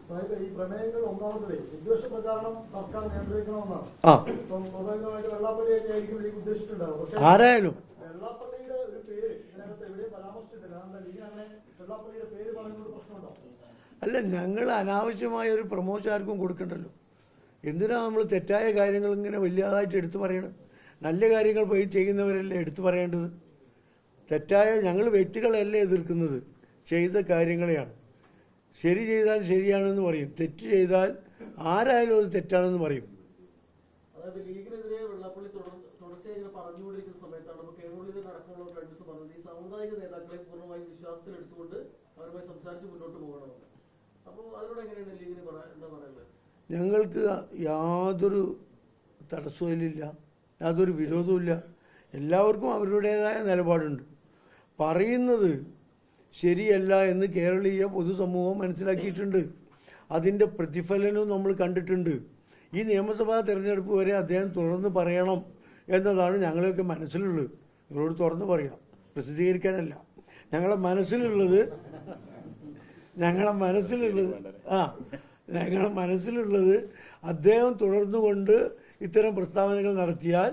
ഈ പ്രമേയങ്ങൾ ഒന്നാമത്തതേ വിദ്വേഷ പ്രചാരണം സർക്കാർ നിയന്ത്രിക്കണമെന്നാണ്. സ്വാഭാവികമായിട്ട് വെള്ളാപ്പള്ളിയൊക്കെ ആയിരിക്കും ഇതിലേക്ക് ഉദ്ദേശിച്ചിട്ടുണ്ടാവും. പക്ഷേ ആരായാലും വെള്ളാപ്പള്ളിയുടെ ഒരു പേര് ഇതിനകത്ത് എവിടെയും പരാമർശിച്ചിട്ടില്ല. അങ്ങനെ വെള്ളാപ്പള്ളിയുടെ പേര് പറയുന്നത് പ്രശ്നമുണ്ടോ? അല്ല, ഞങ്ങൾ അനാവശ്യമായ ഒരു പ്രൊമോഷൻ ആർക്കും കൊടുക്കണ്ടല്ലോ. എന്തിനാ നമ്മൾ തെറ്റായ കാര്യങ്ങൾ ഇങ്ങനെ വലിയതായിട്ട് എടുത്തു പറയണം? നല്ല കാര്യങ്ങൾ പോയി ചെയ്യുന്നവരല്ലേ എടുത്തു പറയേണ്ടത്. തെറ്റായ ഞങ്ങൾ വ്യക്തികളല്ലേ എതിർക്കുന്നത്, ചെയ്ത കാര്യങ്ങളെയാണ്. ശരി ചെയ്താൽ ശരിയാണെന്ന് പറയും, തെറ്റ് ചെയ്താൽ ആരായാലും അത് തെറ്റാണെന്ന് പറയും. അതായത് ലീഗിനെതിരെ വെള്ളാപ്പള്ളി തുടർച്ചയായി പറഞ്ഞുകൊണ്ടിരിക്കുന്ന സമയത്താണ് നമുക്ക് കേരളത്തിൽ നടക്കുമ്പോൾ കഴിഞ്ഞ പറഞ്ഞത് ഈ സാമുദായിക നേതാക്കളെ പൂർണ്ണമായും വിശ്വാസത്തിലെടുത്തുകൊണ്ട് അവരുമായി സംസാരിച്ച് മുന്നോട്ട് പോകണമെന്ന്. അപ്പോൾ അതിനോട് എങ്ങനെയാണ് ലീഗിന് എന്താ പറയുന്നത്? ഞങ്ങൾക്ക് യാതൊരു തടസ്സവുമില്ല, യാതൊരു വിരോധവുമില്ല. എല്ലാവർക്കും അവരുടേതായ നിലപാടുണ്ട്. പറയുന്നത് ശരിയല്ല എന്ന് കേരളീയ പൊതുസമൂഹം മനസ്സിലാക്കിയിട്ടുണ്ട്. അതിൻ്റെ പ്രതിഫലനവും നമ്മൾ കണ്ടിട്ടുണ്ട്. ഈ നിയമസഭാ തെരഞ്ഞെടുപ്പ് വരെ അദ്ദേഹം തുറന്ന് പറയണം എന്നതാണ് ഞങ്ങളെയൊക്കെ മനസ്സിലുള്ളത്. നിങ്ങളോട് തുറന്ന് പറയാം, പ്രസിദ്ധീകരിക്കാനല്ല. ഞങ്ങളെ മനസ്സിലുള്ളത് അദ്ദേഹം തുടർന്നുകൊണ്ട് ഇത്തരം പ്രസ്താവനകൾ നടത്തിയാൽ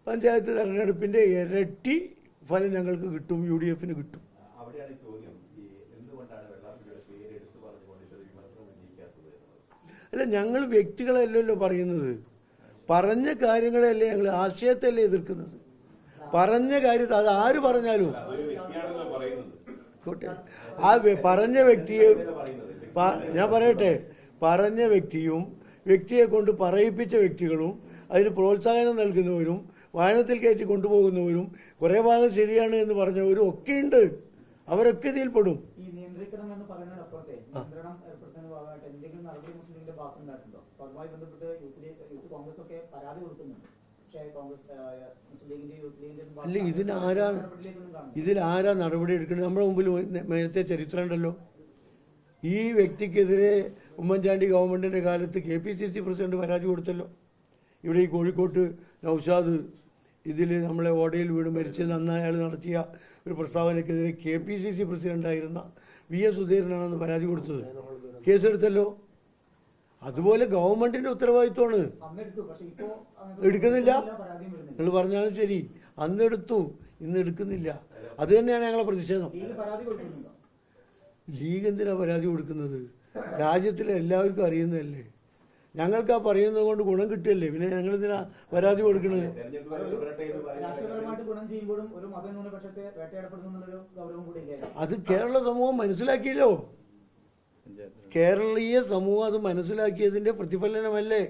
പഞ്ചായത്ത് തെരഞ്ഞെടുപ്പിൻ്റെ ഇരട്ടി ഫലം ഞങ്ങൾക്ക് കിട്ടും, UDF-ന് കിട്ടും. അല്ല, ഞങ്ങൾ വ്യക്തികളല്ലല്ലോ പറയുന്നത്, പറഞ്ഞ കാര്യങ്ങളല്ലേ ഞങ്ങൾ ആശയത്തല്ലേ എതിർക്കുന്നത്. പറഞ്ഞ കാര്യത്തിൽ അത് ആര് പറഞ്ഞാലും ആ പറഞ്ഞ വ്യക്തിയെ ഞാൻ പറയട്ടെ, പറഞ്ഞ വ്യക്തിയും വ്യക്തിയെ കൊണ്ട് പറയിപ്പിച്ച വ്യക്തികളും അതിന് പ്രോത്സാഹനം നൽകുന്നവരും വാഹനത്തിൽ കയറ്റി കൊണ്ടുപോകുന്നവരും കുറേ ഭാഗം ശരിയാണ് എന്ന് പറഞ്ഞവരും ഒക്കെയുണ്ട്. അവരൊക്കെ ഇതിൽപ്പെടും. ഈ നിയന്ത്രിക്കണം എന്ന് പറയുന്നതിനപ്പുറത്തെ നിയന്ത്രണം ഏർപ്പെടുത്തുന്ന ഭാഗമായിട്ട് എന്തെങ്കിലും നടപടി മുസ്ലിംലീഗിന്റെ ഭാഗത്തുണ്ടായിട്ടുണ്ടോ? അതുമായി ബന്ധപ്പെട്ട് യൂത്ത് കോൺഗ്രസ് ഒക്കെ പരാതി കൊടുക്കുന്നുണ്ട്. പക്ഷേ മുസ്ലിം ലീഗിന്റെ യൂത്ത് ലീഗിന്റെ ഇതിലാരാ നടപടി എടുക്കുന്നത്? നമ്മുടെ മുമ്പിൽ നേരത്തെ ചരിത്രം ഉണ്ടല്ലോ. ഈ വ്യക്തിക്കെതിരെ ഉമ്മൻചാണ്ടി ഗവൺമെന്റിന്റെ കാലത്ത് KPCC പ്രസിഡന്റ് പരാതി കൊടുത്തല്ലോ. ഇവിടെ ഈ കോഴിക്കോട്ട് നൗഷാദ് ഇതിൽ നമ്മളെ ഓടയിൽ വീട് മരിച്ചത് അന്ന് അയാൾ നടത്തിയ ഒരു പ്രസ്താവനയ്ക്കെതിരെ KPCC പ്രസിഡന്റായിരുന്ന VS സുധീരനാണെന്ന് പരാതി കൊടുത്തത്. കേസെടുത്തല്ലോ. അതുപോലെ ഗവൺമെന്റിന്റെ ഉത്തരവാദിത്വമാണ്. എടുക്കുന്നില്ല. നിങ്ങൾ പറഞ്ഞാലും ശരി, അന്ന് എടുത്തു, ഇന്ന് എടുക്കുന്നില്ല. അത് തന്നെയാണ് ഞങ്ങളെ പ്രതിഷേധം. ലീഗ് എന്തിനാ പരാതി കൊടുക്കുന്നത്? രാജ്യത്തിലെ എല്ലാവർക്കും അറിയുന്നതല്ലേ. ഞങ്ങൾക്ക് ആ പറയുന്നത് കൊണ്ട് ഗുണം കിട്ടിയല്ലേ, പിന്നെ ഞങ്ങൾ ഇതിനാ പരാതി കൊടുക്കുന്നത്? അത് കേരള സമൂഹം മനസ്സിലാക്കിയല്ലോ. കേരളീയ സമൂഹം അത് മനസ്സിലാക്കിയതിന്റെ പ്രതിഫലനമല്ലേ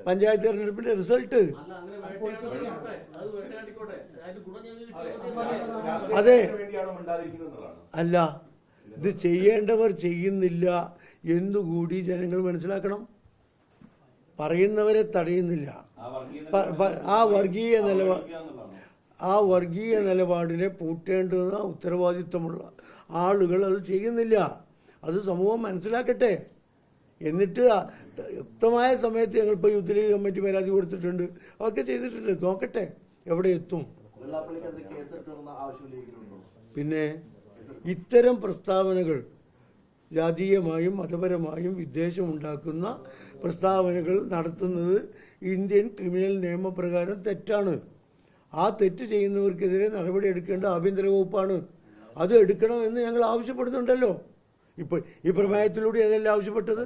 പഞ്ചായത്ത് തെരഞ്ഞെടുപ്പിന്റെ റിസൾട്ട്. അതെ, അല്ല, ഇത് ചെയ്യേണ്ടവർ ചെയ്യുന്നില്ല എന്നുകൂടി ജനങ്ങൾ മനസ്സിലാക്കണം. പറയുന്നവരെ തടയുന്നില്ല. ആ വർഗീയ നിലപാടിനെ പൂട്ടേണ്ടുന്ന ഉത്തരവാദിത്വമുള്ള ആളുകൾ അത് ചെയ്യുന്നില്ല. അത് സമൂഹം മനസ്സിലാക്കട്ടെ. എന്നിട്ട് യുക്തമായ സമയത്ത് ഞങ്ങളിപ്പോൾ യൂത്ത് ലീഗ് കമ്മിറ്റി പരാതി കൊടുത്തിട്ടുണ്ട്, അതൊക്കെ ചെയ്തിട്ടുണ്ട്. നോക്കട്ടെ എവിടെ എത്തും. പിന്നെ ഇത്തരം പ്രസ്താവനകൾ ജാതീയമായും മതപരമായും വിദ്വേഷമുണ്ടാക്കുന്ന പ്രസ്താവനകൾ നടത്തുന്നത് ഇന്ത്യൻ ക്രിമിനൽ നിയമപ്രകാരം തെറ്റാണ്. ആ തെറ്റ് ചെയ്യുന്നവർക്കെതിരെ നടപടി എടുക്കേണ്ട ആഭ്യന്തര വകുപ്പാണ്. അത് എടുക്കണമെന്ന് ഞങ്ങൾ ആവശ്യപ്പെടുന്നുണ്ടല്ലോ. ഇപ്പോൾ ഈ പ്രമേയത്തിലൂടെ അതെല്ലാം ആവശ്യപ്പെട്ടത്.